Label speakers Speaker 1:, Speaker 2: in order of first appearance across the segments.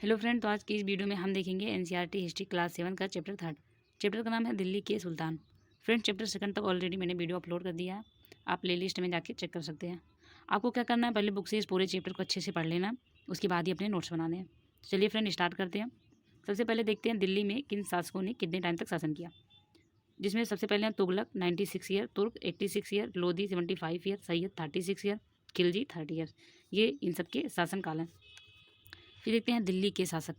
Speaker 1: Hello friend, तो आज की इस वीडियो में हम देखेंगे एनसीईआरटी हिस्ट्री क्लास 7 का चैप्टर 3। चैप्टर का नाम है दिल्ली के सुल्तान। फ्रेंड, चैप्टर 2 तक ऑलरेडी मैंने वीडियो अपलोड कर दिया है, आप प्ले लिस्ट में जाके चेक कर सकते हैं। आपको क्या करना है, पहले बुक से इस पूरे चैप्टर को अच्छे से पढ़ लेना, उसके बाद ही अपने नोट्स बनाने हैं। चलिए फ्रेंड, स्टार्ट करते हैं। सबसे पहले देखते हैं दिल्ली में किन शासकों ने कितने टाइम तक शासन किया। जिसमें सबसे पहले हैं तुगलक 96 ईयर, तुर्क 86 year, Lodhi 75 year, Syed 36 year, Khilji 30 year. ये इन सबके शासनकाल हैं। फिर देखते हैं दिल्ली के शासक।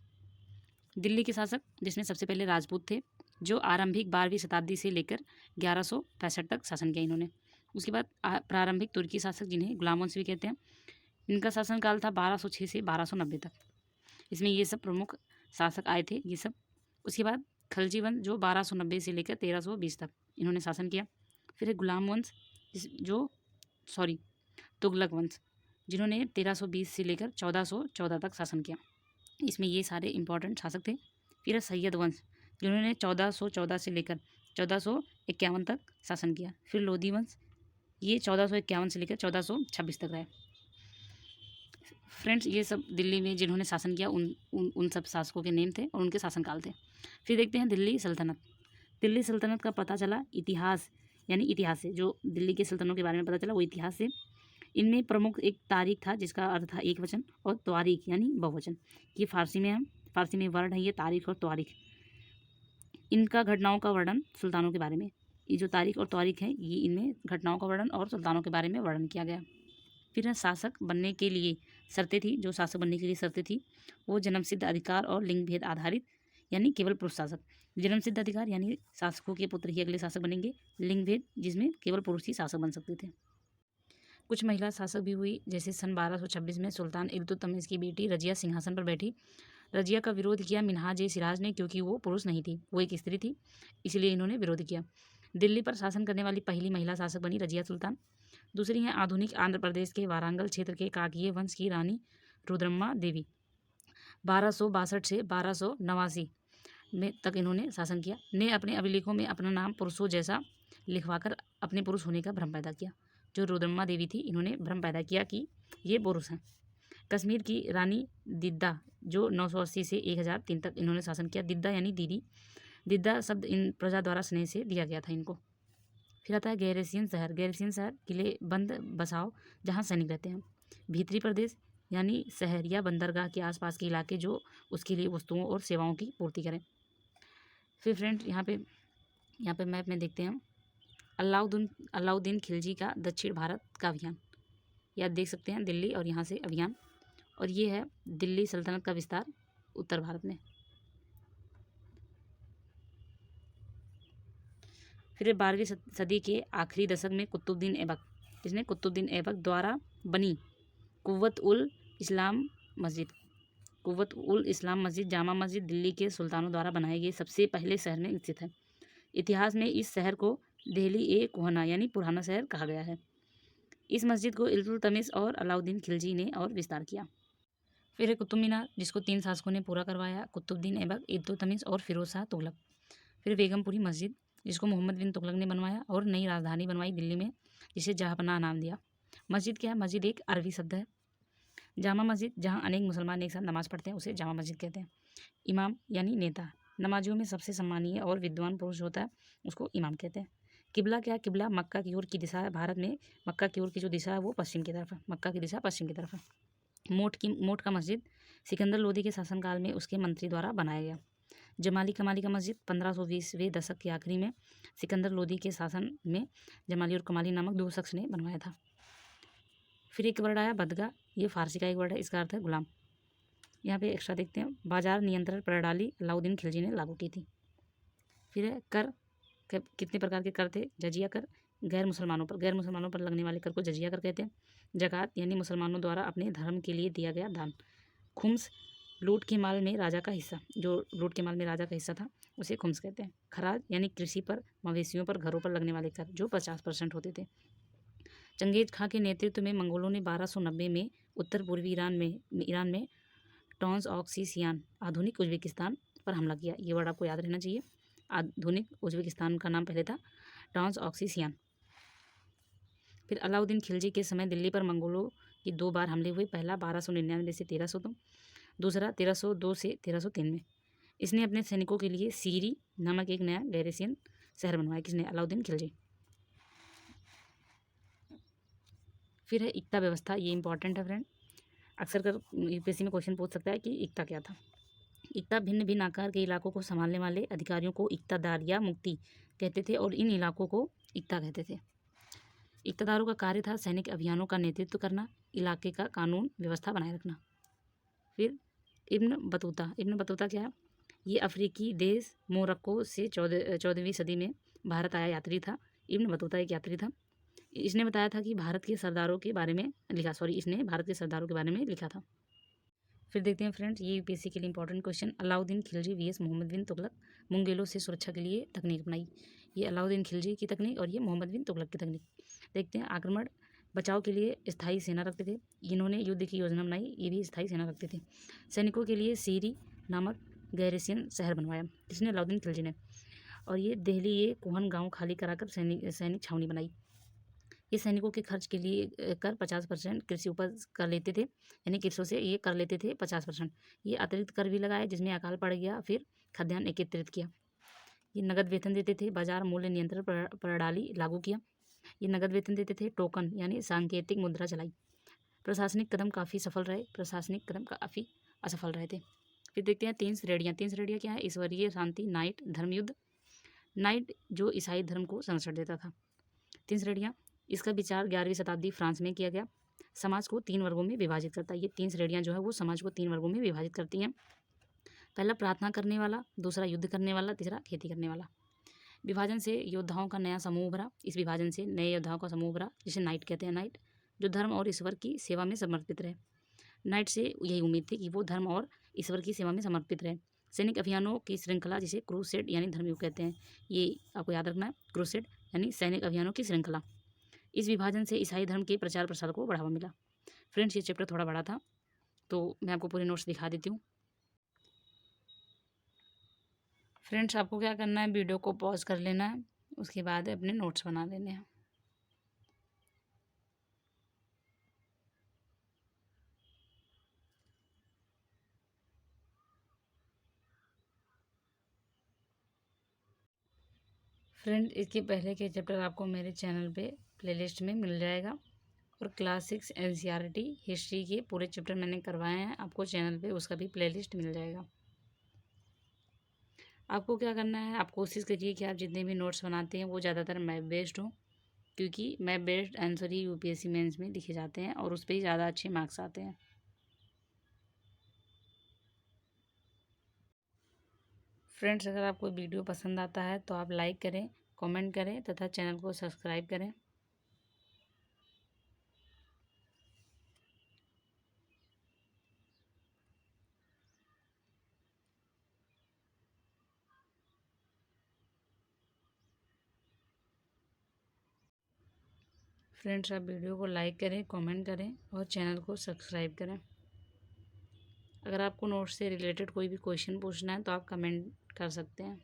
Speaker 1: दिल्ली के शासक जिसमें सबसे पहले राजपूत थे, जो आरंभिक 12वीं शताब्दी से लेकर 1165 तक शासन किया इन्होंने। उसके बाद प्रारंभिक तुर्की शासक जिन्हें गुलाम वंश भी कहते हैं, इनका शासनकाल था 1206 से 1290 तक। इसमें ये सब प्रमुख शासक आए थे ये सब। उसके बाद खलजी वंश जो 1290 से लेकर 1320 तक इन्होंने शासन किया। फिर है गुलाम वंश तुगलक वंश जिन्होंने 1320 से लेकर 1414 तक शासन किया। इसमें ये सारे इंपॉर्टेंट शासक थे। फिर है सैयद वंश जिन्होंने 1414 से लेकर 1451 तक शासन किया। फिर लोधी वंश, ये 1451 से लेकर 1426 तक रहे। फ्रेंड्स, ये सब दिल्ली में जिन्होंने शासन किया उन सब शासकों के नेम थे और उनके शासनकाल थे। फिर देखते हैं दिल्ली सल्तनत। दिल्ली सल्तनत का पता चला इतिहास से, जो दिल्ली के सल्तनतों के बारे में पता चला वो इतिहास से। इनमें प्रमुख एक तारीख था जिसका अर्थ था एक वचन, और त्वारीख यानी बहुवचन। ये फारसी में है, फारसी में वर्ड है ये तारीख और त्वारीख। इनका घटनाओं का वर्णन सुल्तानों के बारे में, ये जो तारीख और त्वारीख है ये इनमें घटनाओं का वर्णन और सुल्तानों के बारे में वर्णन किया गया। फिर शासक बनने के लिए शर्तें थी, जो शासक बनने के लिए शर्तें थी वो जन्मसिद्ध अधिकार और लिंग भेद आधारित, यानी केवल पुरुष शासक। जन्मसिद्ध अधिकार यानी शासकों के पुत्र ही अगले शासक बनेंगे। लिंग भेद जिसमें केवल पुरुष ही शासक बन सकते थे। कुछ महिला शासक भी हुई, जैसे सन 1226 में सुल्तान इल्तुतमिश की बेटी रजिया सिंहासन पर बैठी। रजिया का विरोध किया मिन्हाज सिराज ने, क्योंकि वो पुरुष नहीं थी, वो एक स्त्री थी, इसलिए इन्होंने विरोध किया। दिल्ली पर शासन करने वाली पहली महिला शासक बनी रजिया सुल्तान। दूसरी हैं आधुनिक आंध्र प्रदेश के वारंगल क्षेत्र के काकतीय वंश की रानी रुद्रम्मा देवी। 1262 से 1289 में तक इन्होंने शासन किया। ने अपने अभिलेखों में अपना नाम पुरुषों जैसा लिखवाकर अपने पुरुष होने का भ्रम पैदा किया। जो रुद्रम्मा देवी थी, इन्होंने भ्रम पैदा किया कि ये पुरुष हैं। कश्मीर की रानी दिद्दा, जो 980 से 1003 तक इन्होंने शासन किया। दिद्दा यानी दीदी। दिद्दा शब्द इन प्रजा द्वारा स्नेह से दिया गया था इनको। फिर आता है गैरसियन शहर। गैरसियन शहर किले बंद बसाओ जहाँ सैनिक रहते हैं। भीतरी प्रदेश यानी शहर या बंदरगाह के आसपास के इलाके जो उसके लिए वस्तुओं और सेवाओं की पूर्ति करें। फिर फ्रेंड यहाँ पे मैप में देखते हैं अलाउद्दीन खिलजी का दक्षिण भारत का अभियान। ये आप देख सकते हैं दिल्ली और यहाँ से अभियान, और ये है दिल्ली सल्तनत का विस्तार उत्तर भारत में। फिर 12वीं सदी के आखिरी दशक में कुतुबुद्दीन ऐबक, जिसने कुतुबुद्दीन ऐबक द्वारा बनी कुव्वत उल इस्लाम मस्जिद जामा मस्जिद दिल्ली के सुल्तानों द्वारा बनाए गए सबसे पहले शहर में स्थित है। इतिहास में इस शहर को दिल्ली ए कोहना यानी पुराना शहर कहा गया है। इस मस्जिद को इल्तुतमिश और अलाउद्दीन खिलजी ने और विस्तार किया। फिर है कुतुब मीनार, जिसको 3 शासकों ने पूरा करवाया, कुतुबुद्दीन ऐबक, इल्तुतमिश और फिरोज शाह तुगलक। फिर बेगमपुरी मस्जिद, जिसको मोहम्मद बिन तुगलक ने बनवाया और नई राजधानी बनवाई दिल्ली में, जिसे जहांपनाह नाम दिया। मस्जिद क्या है? मस्जिद एक अरबी शब्द है। जामा मस्जिद, जहाँ अनेक मुसलमान एक साथ नमाज पढ़ते हैं, उसे जामा मस्जिद कहते हैं। इमाम यानी नेता, नमाजियों में सबसे सम्मानीय और विद्वान पुरुष होता है, उसको इमाम कहते हैं। किबला क्या है? किबला मक्का की ओर की दिशा है। भारत में मक्का की ओर की जो दिशा है वो पश्चिम की तरफ है। मक्का की दिशा पश्चिम की तरफ है। मोट का मस्जिद सिकंदर लोदी के शासनकाल में उसके मंत्री द्वारा बनाया गया। जमाली कमाली का मस्जिद 1520वें दशक के आखिरी में सिकंदर लोदी के शासन में जमाली और कमाली नामक 2 शख्स ने बनवाया था। फिर एक वर्ड आया बदगा, ये फारसी का एक वर्ड है, इसका अर्थ है गुलाम। यहाँ पे एक्स्ट्रा देखते हैं, बाजार नियंत्रण प्रणाली अलाउद्दीन खिलजी ने लागू की थी। फिर है कर, कितने प्रकार के कर थे? जजिया कर, गैर मुसलमानों पर लगने वाले कर को जजिया कर कहते हैं। ज़कात यानी मुसलमानों द्वारा अपने धर्म के लिए दिया गया दान। खुम्स, लूट के माल में राजा का हिस्सा, जो लूट के माल में राजा का हिस्सा था उसे खुम्स कहते हैं। खराज यानी कृषि पर, मवेशियों पर, घरों पर लगने वाले कर, जो 50% होते थे। चंगेज खां के नेतृत्व में मंगोलों ने 1290 में उत्तर पूर्वी ईरान में ट्रांसऑक्सीसियान आधुनिक उज्बेकिस्तान पर हमला किया। ये वर्ड आपको याद रहना चाहिए। आधुनिक उज्बेकिस्तान का नाम पहले था ट्रांसऑक्सीसियान। फिर अलाउद्दीन खिलजी के समय दिल्ली पर मंगोलों की 2 बार हमले हुए। पहला 1299 से 1302, दूसरा 1302 से 1303 में। इसने अपने सैनिकों के लिए सीरी नामक एक नया गैरिसियन शहर बनवाया। किसने? अलाउद्दीन खिलजी। फिर है इक्ता व्यवस्था, ये इंपॉर्टेंट है फ्रेंड, अक्सर कर यूपीएससी में क्वेश्चन पूछ सकता है कि इक्ता क्या था। इक्ता भिन्न भिन्न आकार के इलाकों को संभालने वाले अधिकारियों को इक्तादार या मुक्ति कहते थे और इन इलाकों को इक्ता कहते थे। इक्तादारों का कार्य था सैनिक अभियानों का नेतृत्व करना, इलाके का कानून व्यवस्था बनाए रखना। फिर इब्न बतूता क्या है? ये अफ्रीकी देश मोरक्को से 14वीं सदी में भारत आया यात्री था। इब्न बतूता एक यात्री था। इसने बताया था कि इसने भारत के सरदारों के बारे में लिखा था। फिर देखते हैं फ्रेंड्स, ये यूपीएससी के लिए important question, Alauddin Khilji VS Mohammad बिन तुगलक, मुंगेलों से सुरक्षा के लिए तकनीक अपनाई। ये अलाउद्दीन खिलजी की तकनीक और ये मोहम्मद बिन तुगलक की तकनीक। देखते हैं, आक्रमण बचाव के लिए स्थायी सेना रखते थे, इन्होंने युद्ध की योजना बनाई, ये भी स्थायी सेना रखते थे। सैनिकों के लिए सीरी नामक गैरिसियन शहर बनवाया, जिसने अलाउद्दीन खिलजी ने। और ये दिल्ली ये कोहन गाँव खाली कराकर सैनिक छावनी बनाई। ये सैनिकों के खर्च के लिए कर 50% कृषि उपज कर लेते थे, यानी कृषि से ये कर लेते थे 50%। ये अतिरिक्त कर भी लगाए जिसमें अकाल पड़ गया। फिर खाद्यान्न एकत्रित किया। ये नगद वेतन देते थे, बाजार मूल्य नियंत्रण प्रणाली लागू किया। ये नगद वेतन देते थे, टोकन यानी सांकेतिक मुद्रा चलाई। प्रशासनिक कदम काफ़ी असफल रहे थे। फिर देखते हैं तीन श्रेणियाँ क्या है? ईश्वरीय शांति, नाइट, धर्मयुद्ध। नाइट जो ईसाई धर्म को संरक्षण देता था। 3 श्रेणियाँ, इसका विचार 11वीं शताब्दी फ्रांस में किया गया। समाज को 3 वर्गों में विभाजित करता है। ये 3 श्रेणियाँ जो है वो समाज को 3 वर्गों में विभाजित करती हैं। पहला प्रार्थना करने वाला, दूसरा युद्ध करने वाला, तीसरा खेती करने वाला। विभाजन से योद्धाओं का नया समूह उभरा। इस विभाजन से नए योद्धाओं का समूह उभरा, जिसे नाइट कहते हैं। नाइट जो धर्म और ईश्वर की सेवा में समर्पित रहे। नाइट से यही उम्मीद थी कि वो धर्म और ईश्वर की सेवा में समर्पित रहे। सैनिक अभियानों की श्रृंखला, जिसे क्रूसेड यानी धर्मयुद्ध कहते हैं, ये आपको याद रखना है। क्रूसेड यानी सैनिक अभियानों की श्रृंखला। इस विभाजन से ईसाई धर्म के प्रचार प्रसार को बढ़ावा मिला। फ्रेंड्स, ये चैप्टर थोड़ा बड़ा था, तो मैं आपको पूरे नोट्स दिखा देती हूँ। फ्रेंड्स, आपको क्या करना है, वीडियो को पॉज कर लेना है, उसके बाद अपने नोट्स बना लेने हैं। फ्रेंड, इसके पहले के चैप्टर आपको मेरे चैनल पे प्लेलिस्ट में मिल जाएगा और क्लास 6 एनसीईआरटी हिस्ट्री के पूरे चैप्टर मैंने करवाए हैं, आपको चैनल पे उसका भी प्लेलिस्ट मिल जाएगा। आपको क्या करना है, आप कोशिश करिए कि आप जितने भी नोट्स बनाते हैं वो ज़्यादातर मैप बेस्ड हो, क्योंकि मैप बेस्ड आंसर ही यूपीएससी मेंस में लिखे जाते हैं और उस पर ही ज़्यादा अच्छे मार्क्स आते हैं। फ्रेंड्स, अगर आपको वीडियो पसंद आता है तो आप लाइक करें, कमेंट करें तथा चैनल को सब्सक्राइब करें। फ्रेंड्स, आप वीडियो को लाइक करें, कमेंट करें और चैनल को सब्सक्राइब करें। अगर आपको नोट्स से रिलेटेड कोई भी क्वेश्चन पूछना है तो आप कमेंट कर सकते हैं।